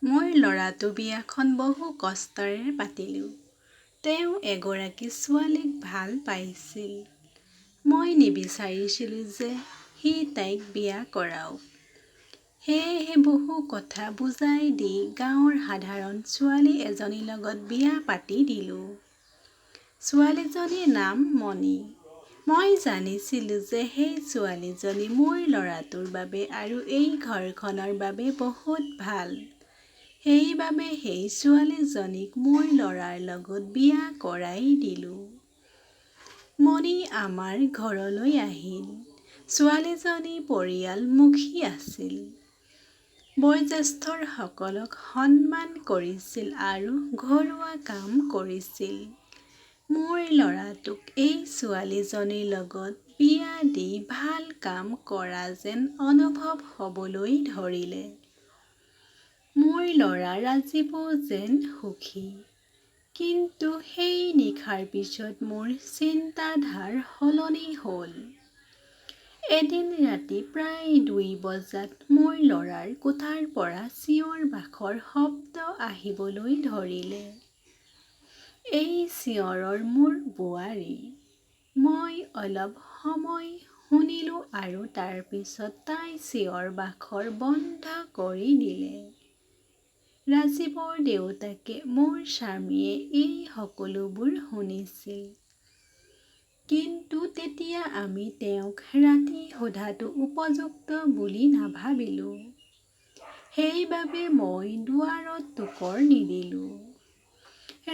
মই ল'ৰাটো বিয়াখন বহু কষ্টেৰে পাতিলোঁ। তেওঁ এগৰাকী ছোৱালীক ভাল পাইছিল। মই নিবিচাৰিছিলোঁ যে সি তাইক বিয়া কৰাওক। সেয়েহে বহু কথা বুজাই দি গাঁৱৰ সাধাৰণ ছোৱালী এজনীৰ লগত বিয়া পাতি দিলোঁ। ছোৱালীজনীৰ নাম মণি। মই জানিছিলোঁ যে সেই ছোৱালীজনী মোৰ ল'ৰাটোৰ বাবে আৰু এই ঘৰখনৰ বাবে বহুত ভাল। সেইবাবে সেই ছোৱালীজনীক মোৰ ল'ৰাৰ লগত বিয়া কৰাই দিলোঁ। মণি আমাৰ ঘৰলৈ আহিল। ছোৱালীজনী পৰিয়ালমুখী আছিল। বয়োজ্যেষ্ঠসকলক সন্মান কৰিছিল আৰু ঘৰুৱা কাম কৰিছিল। মোৰ ল'ৰাটোক এই ছোৱালীজনীৰ লগত বিয়া দি ভাল কাম কৰা যেন অনুভৱ হ'বলৈ ধৰিলে। মোৰ ল'ৰা ৰাজীৱো যেন সুখী। কিন্তু সেই নিশাৰ পিছত মোৰ চিন্তাধাৰ সলনি হ'ল। এদিন ৰাতি প্ৰায় ২ বজাত মোৰ ল'ৰাৰ কোঠাৰ পৰা চিঞৰ-বাখৰ শব্দ আহিবলৈ ধৰিলে। এই চিঞৰৰ মোৰ বোৱাৰী। মই অলপ সময় শুনিলোঁ আৰু তাৰ পিছত তাই চিঞৰ-বাখৰ বন্ধ কৰি দিলে। ৰাজীৱৰ দেউতাকে মোৰ স্বামীয়ে এই সকলোবোৰ শুনিছিল। কিন্তু তেতিয়া আমি তেওঁক ৰাতি সোধাটো উপযুক্ত বুলি নাভাবিলোঁ। সেইবাবে মই দুৱাৰত টোকৰ নিদিলোঁ।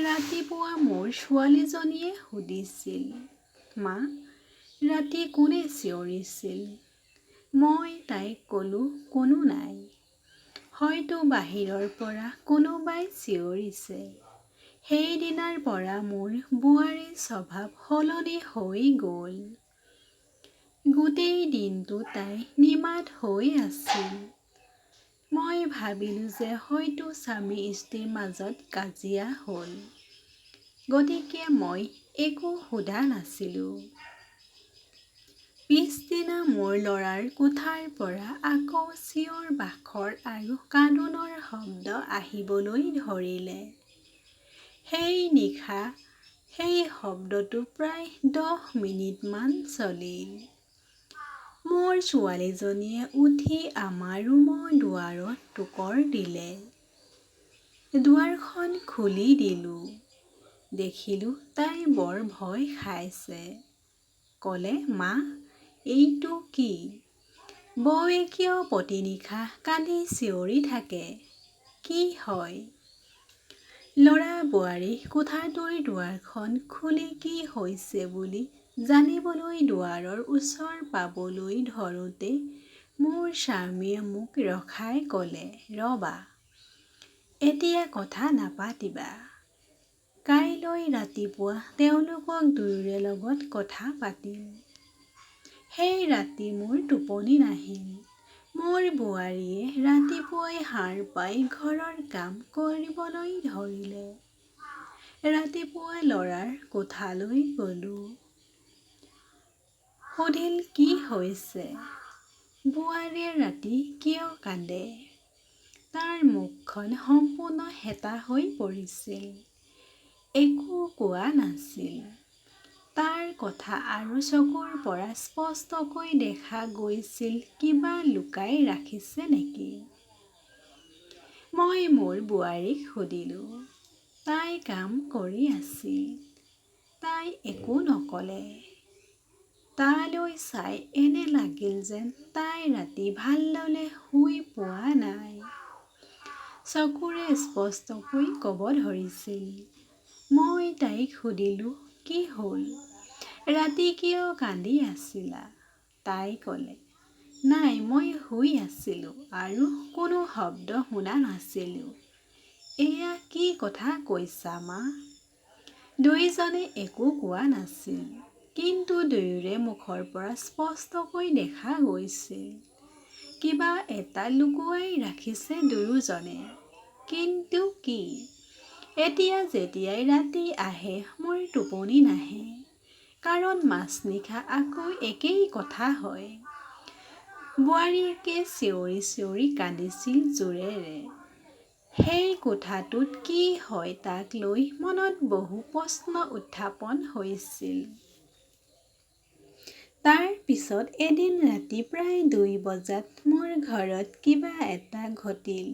ৰাতিপুৱা মোৰ ছোৱালীজনীয়ে সুধিছিল, মা, ৰাতি কোনে চিঞৰিছিল? মই তাইক ক'লোঁ, কোনো নাই। হয়তো বাহিৰৰ পৰা কোনোবাই চিঞৰিছে। সেইদিনাৰ পৰা মোৰ বোৱাৰীৰ স্বভাৱ সলনি হৈ গ'ল। গোটেই দিনটো তাই নিমাত হৈ আছিল। মই ভাবিলোঁ যে হয়তো স্বামী-স্ত্ৰীৰ মাজত কাজিয়া হ'ল। গতিকে মই একো সোধা নাছিলোঁ। পিছদিনা মোৰ ল'ৰাৰ কোঠাৰ পৰা আকৌ চিঞৰ-বাখৰ আৰু কান্দোনৰ শব্দ আহিবলৈ ধৰিলে। সেই নিশা সেই শব্দটো প্ৰায় 10 মিনিটমান চলিল। মোৰ ছোৱালীজনীয়ে উঠি আমাৰ ৰুমৰ দুৱাৰত টোকৰ দিলে। দুৱাৰখন খুলি দিলোঁ। দেখিলোঁ তাই বৰ ভয় খাইছে। ক'লে, মা, এইটো কি? বৌয়ে কিয় প্ৰতিনিশা কান্দি চিঞৰি থাকে? কি হয়? ল'ৰা-বোৱাৰী কোঠাটোৰ দুৱাৰখন খুলি কি হৈছে বুলি জানিবলৈ দুৱাৰৰ ওচৰ পাবলৈ ধৰোঁতে মোৰ স্বামীয়ে মোক ৰখাই ক'লে, ৰ'বা, এতিয়া কথা নাপাতিবা। কাইলৈ ৰাতিপুৱা তেওঁলোকক দুয়োৰে লগত কথা পাতিম। সেই ৰাতি মোৰ টোপনি নাহিল। মোৰ বোৱাৰীয়ে ৰাতিপুৱাই সাৰ পাই ঘৰৰ কাম কৰিবলৈ ধৰিলে। ৰাতিপুৱা ল'ৰাৰ কোঠালৈ গ'লোঁ। সুধিল, কি হৈছে? বোৱাৰীয়ে ৰাতি কিয় কান্দে? তাৰ মুখখন সম্পূৰ্ণ হেতা হৈ পৰিছিল। একো কোৱা নাছিল। তাৰ কথা আৰু চকুৰ পৰা স্পষ্টকৈ দেখা গৈছিল কিবা লুকাই ৰাখিছে নেকি। মই মোৰ বোৱাৰীক সুধিলোঁ। তাই কাম কৰি আছিল। তাই একো নক'লে। তালৈ চাই এনে লাগিল যেন তাই ৰাতি ভালদৰে শুই পোৱা নাই। চকুৰে স্পষ্টকৈ ক'ব ধৰিছিল। মই তাইক সুধিলোঁ, কি হ'ল? ৰাতি কিয় কান্দি আছিলা? তাই ক'লে, নাই, মই শুই আছিলোঁ আৰু কোনো শব্দ শুনা নাছিলোঁ। এয়া কি কথা কৈছা, মা? দুয়োজনে একো কোৱা নাছিল। কিন্তু দুয়োৰে মুখৰ পৰা স্পষ্টকৈ দেখা গৈছিল কিবা এটা লুকুৱাই ৰাখিছে দুয়োজনে। কিন্তু কি? এতিয়া যেতিয়াই ৰাতি আহে মোৰ টোপনি নাহে। কাৰণ মাজনিশা আকৌ একেই কথা হয়। বোৱাৰীয়েকে চিঞৰি চিঞৰি কান্দিছিল জোৰেৰে। সেই কোঠাটোত কি হয় তাক লৈ মনত বহু প্ৰশ্ন উত্থাপন হৈছিল। তাৰ পিছত এদিন ৰাতি প্ৰায় 2 বজাত মোৰ ঘৰত কিবা এটা ঘটিল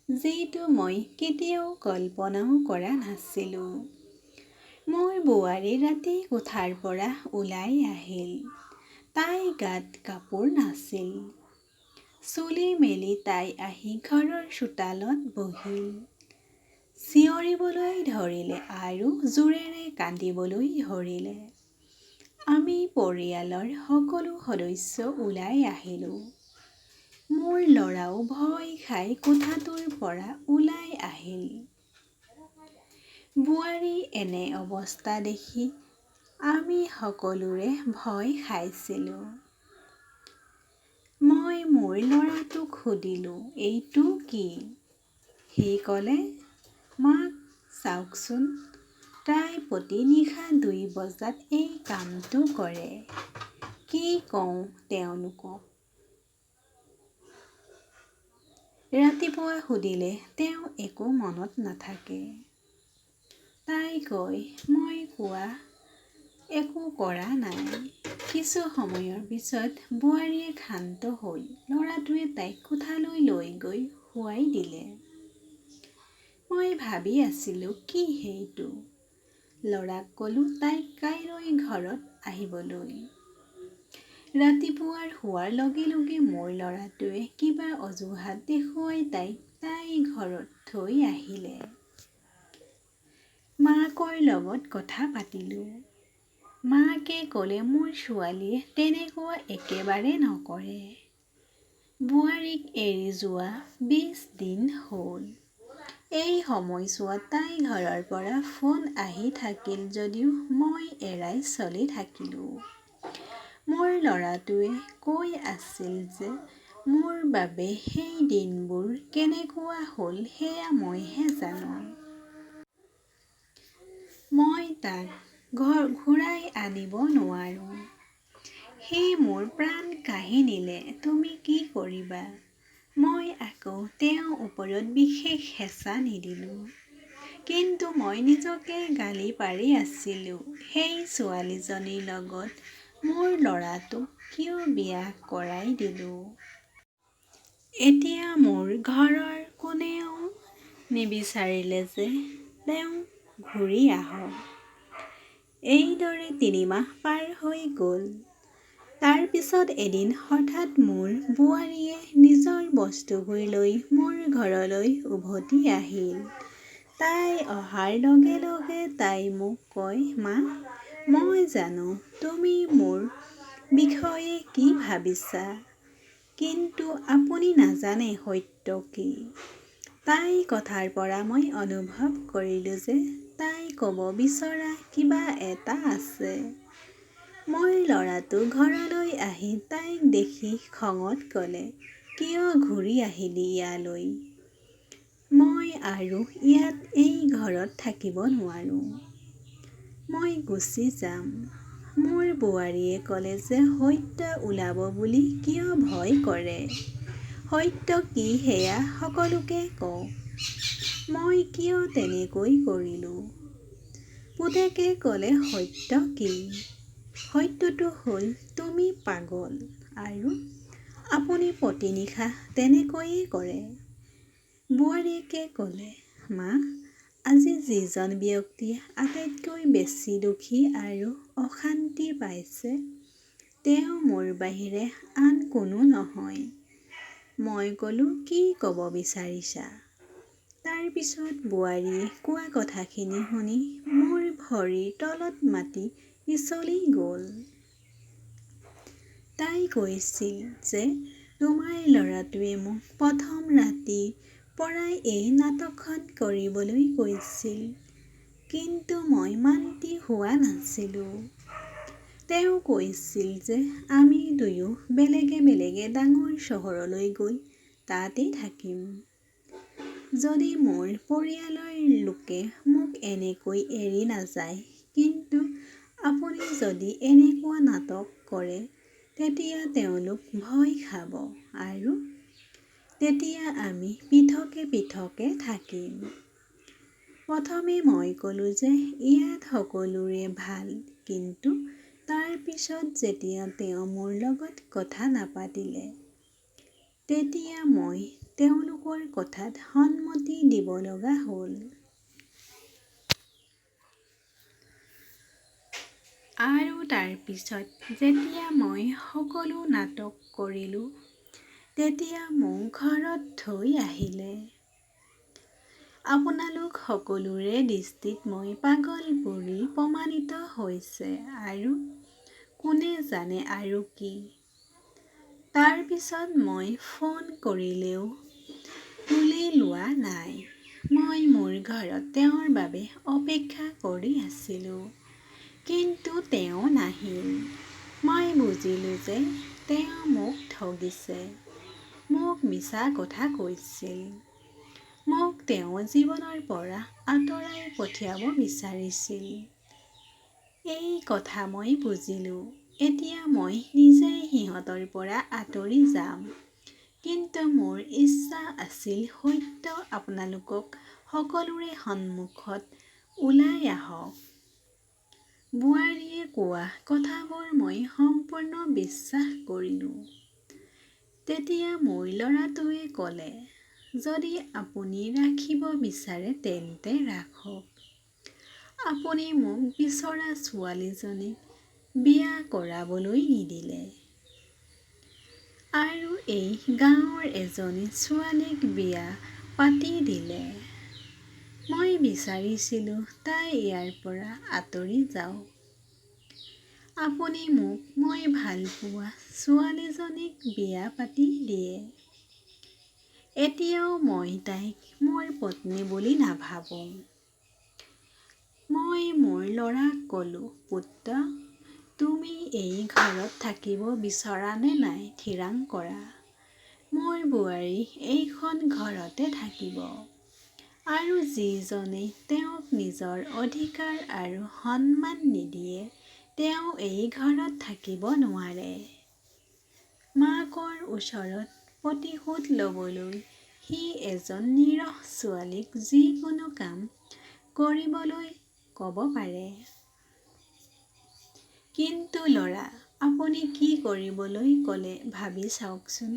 যিটো মই কেতিয়াও কল্পনাও কৰা নাছিলোঁ। মোৰ বোৱাৰী ৰাতি কোঠাৰ পৰা ওলাই আহিল। তাই গাত কাপোৰ নাছিল। চুলি মেলি তাই আহি ঘৰৰ চোতালত বহিল। চিঞৰিবলৈ ধৰিলে আৰু জোৰেৰে কান্দিবলৈ ধৰিলে। আমি পৰিয়ালৰ সকলো সদস্য ওলাই আহিলোঁ। মোৰ ল'ৰাও ভয় খাই কোঠাটোৰ পৰা ওলাই আহিল। বোৱাৰীৰ এনে অৱস্থা দেখি আমি সকলোৰে ভয় খাইছিলোঁ। মই মোৰ ল'ৰাটোক সুধিলোঁ, এইটো কি? সি ক'লে, মাক চাওকচোন, তাই প্ৰতি নিশা 2 বজাত এই কামটো কৰে। কি কওঁ তেওঁলোকক? ৰাতিপুৱা সুধিলে তেওঁ একো মনত নাথাকে। তাই কয়, মই কোৱা একো কৰা নাই। কিছু সময়ৰ পিছত বোৱাৰীয়ে ক্ষান্ত হৈ ল'ৰাটোৱে তাইক কোঠালৈ লৈ গৈ শুৱাই দিলে। মই ভাবি আছিলোঁ কি সেইটো? ল'ৰাক ক'লোঁ তাইক কাইলৈ ঘৰত আহিবলৈ। ৰাতিপুৱাৰ হোৱাৰ লগে লগে মোৰ ল'ৰাটোৱে কিবা অজুহাত দেখুৱাই তাই ঘৰত থৈ আহিলে। মাকৰ লগত কথা পাতিলোঁ। মাকে ক'লে মোৰ ছোৱালীয়ে তেনেকুৱা একেবাৰে নকৰে। বোৱাৰীক এৰি যোৱা 20 দিন হ'ল। এই সময়ছোৱাত তাই ঘৰৰ পৰা ফোন আহি থাকিল যদিও মই এৰাই চলি থাকিলোঁ। মোৰ ল'ৰাটোৱে কৈ আছিল যে মোৰ বাবে সেই দিনবোৰ কেনেকুৱা হ'ল সেয়া মইহে জানো। মই তাক ঘূৰাই আনিব নোৱাৰোঁ। সি মোৰ প্ৰাণ কাঢ়ি নিলে তুমি কি কৰিবা? মই আকৌ তেওঁৰ ওপৰত বিশেষ হেঁচা নিদিলোঁ। কিন্তু মই নিজকে গালি পাৰি আছিলোঁ সেই ছোৱালীজনীৰ লগত মোৰ ল'ৰাটোক কিয় বিয়া কৰাই দিলোঁ। এতিয়া মোৰ ঘৰৰ কোনেও নিবিচাৰিলে যে তেওঁ ঘূৰি আহক। এইদৰে 3 মাহ পাৰ হৈ গ'ল। তাৰ পিছত এদিন হঠাৎ মোৰ বোৱাৰীয়ে নিজৰ বস্তুবোৰ লৈ মোৰ ঘৰলৈ উভতি আহিল। তাই অহাৰ লগে লগে তাই মোক কয়, মা, মই জানো তুমি মোৰ বিষয়ে কি ভাবিছা, কিন্তু আপুনি নাজানে সত্য কি। তাইৰ কথাৰ পৰা মই অনুভৱ কৰিলোঁ যে তাই ক'ব বিচৰা কিবা এটা আছে। মোৰ ল'ৰাটো ঘৰলৈ আহি তাইক দেখি খঙত ক'লে, কিয় ঘূৰি আহিলি ইয়ালৈ? মই আৰু ইয়াত এই ঘৰত থাকিব নোৱাৰোঁ। মই গুচি যাম। মোৰ বোৱাৰীয়ে ক'লে যে সত্য ওলাব বুলি কিয় ভয় কৰে? সত্য কি সেয়া সকলোকে কওক। মই কিয় তেনেকৈ কৰিলোঁ? পুতেকে ক'লে, সত্য কি? সত্যটো হ'ল তুমি পাগল আৰু আপুনি প্ৰতি নিশা তেনেকৈয়ে কৰে। বোৱাৰীয়েকে ক'লে, মা, আজি যিজন ব্যক্তিয়ে আটাইতকৈ বেছি দুখী আৰু অশান্তি পাইছে তেওঁ মোৰ বাহিৰে আন কোনো নহয়। মই ক'লোঁ, কি ক'ব বিচাৰিছা? তাৰ পিছত বোৱাৰীয়ে কোৱা কথাখিনি শুনি মোৰ ভৰিৰ তলত মাটি পিছলি গ'ল। তাই কৈছিল যে তোমাৰ ল'ৰাটোৱে মোক প্ৰথম ৰাতিৰ পৰাই এই নাটকখন কৰিবলৈ কৈছিল, কিন্তু মই মান্তি হোৱা নাছিলোঁ। তেওঁ কৈছিল যে আমি দুয়ো বেলেগে বেলেগে ডাঙৰ চহৰলৈ গৈ তাতেই থাকিম। যদি মোৰ পৰিয়ালৰ লোকে মোক এনেকৈ এৰি নাযায়, কিন্তু আপুনি যদি এনেকুৱা নাটক কৰে তেতিয়া তেওঁলোক ভয় খাব আৰু তেতিয়া আমি পৃথকে পৃথকে থাকিম। প্ৰথমে মই ক'লোঁ যে ইয়াত সকলোৰে ভাল, কিন্তু তাৰ পিছত যেতিয়া তেওঁ মোৰ লগত কথা নাপাতিলে, তেতিয়া মই তেওঁলোকৰ কথাত সন্মতি দিব লগা হ'ল। আৰু তাৰ পিছত যেতিয়া মই সকলো নাটক কৰিলোঁ, তেতিয়া মোক ঘৰত থৈ আহিলে। আপোনালোক সকলোৰে দৃষ্টিত মই পাগল বুলি প্ৰমাণিত হৈছে আৰু কোনে জানে আৰু কি। তাৰ পিছত মই ফোন কৰিলেও তুলি লোৱা নাই। মই মোৰ ঘৰত তেওঁৰ বাবে অপেক্ষা কৰি আছিলোঁ, কিন্তু তেওঁ নাহিল। মই বুজিলোঁ যে তেওঁ মোক ঠগিছে, মোক মিছা কথা কৈছিল। মোক তেওঁ জীৱনৰ পৰা আঁতৰাই পঠিয়াব বিচাৰিছিল। এই কথা মই বুজিলোঁ। এতিয়া মই নিজেই সিহঁতৰ পৰা আঁতৰি যাম। কিন্তু মোৰ ইচ্ছা আছিল সত্য আপোনালোকক সকলোৰে সন্মুখত ওলাই আহক। বোৱাৰীয়ে কোৱা কথাবোৰ মই সম্পূৰ্ণ বিশ্বাস কৰিলোঁ। তেতিয়া মোৰ ল'ৰাটোৱে ক'লে, যদি আপুনি ৰাখিব বিচাৰে তেন্তে ৰাখক। আপুনি মোক বিচৰা ছোৱালীজনীক বিয়া কৰাবলৈ নিদিলে। আৰু এই গাঁৱৰ এজনী ছোৱালীক বিয়া পাতি দিলে। মই বিচাৰিছিলোঁ তাই ইয়াৰ পৰা আঁতৰি যাওক। আপুনি মোক মই ভালপোৱা ছোৱালীজনীক বিয়া পাতি দিয়ে। এতিয়াও মই তাইক মোৰ পত্নী বুলি নাভাবোঁ। মই মোৰ ল'ৰাক ক'লোঁ, পুত্ৰ, তুমি এই ঘৰত থাকিব বিচৰা নে নাই থিৰাং কৰা। মোৰ বোৱাৰী এইখন ঘৰতে থাকিব। আৰু যিজনে তেওঁক নিজৰ অধিকাৰ আৰু সন্মান নিদিয়ে, তেওঁ এই ঘৰত থাকিব নোৱাৰে। মাকৰ ওচৰত প্ৰতিশোধ ল'বলৈ সি এজন নিৰীহ ছোৱালীক যিকোনো কাম কৰিবলৈ ক'ব পাৰে। কিন্তু ল'ৰা, আপুনি কি কৰিবলৈ ক'লে ভাবি চাওকচোন।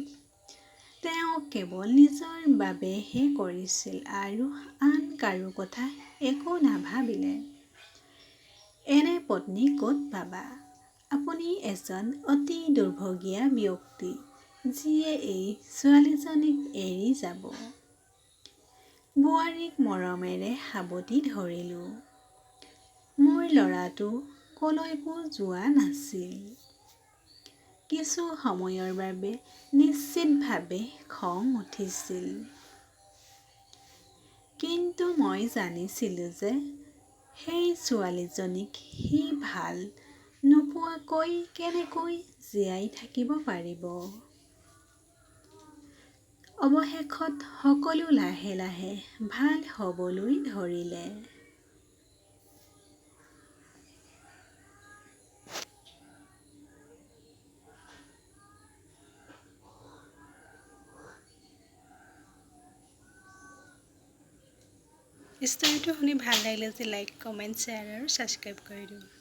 তেওঁ কেৱল নিজৰ বাবেহে কৰিছিল আৰু আন কাৰো কথা একো নাভাবিলে। এনে পত্নী ক'ত পাবা? আপুনি এজন অতি দুৰ্ভগীয়া ব্যক্তি, যিয়ে এই ছোৱালীজনীক এৰি যাব। বোৱাৰীক মৰমেৰে সাবটি ধৰিলোঁ। মোৰ ল'ৰাটো কলৈকো যোৱা নাছিল। কিছু সময়ৰ বাবে নিশ্চিতভাৱে খং উঠিছিল। কিন্তু মই জানিছিলোঁ যে সেই ছোৱালীজনীক সি ভাল নোপোৱাকৈ কেনেকৈ জীয়াই থাকিব পাৰিব। অৱশেষত সকলো লাহে লাহে ভাল হ'বলৈ ধৰিলে। ষ্টৰিটো শুনি ভাল লাগিলে যে লাইক, কমেণ্ট, শ্বেয়াৰ আৰু ছাবস্ক্ৰাইব কৰি দিওঁ।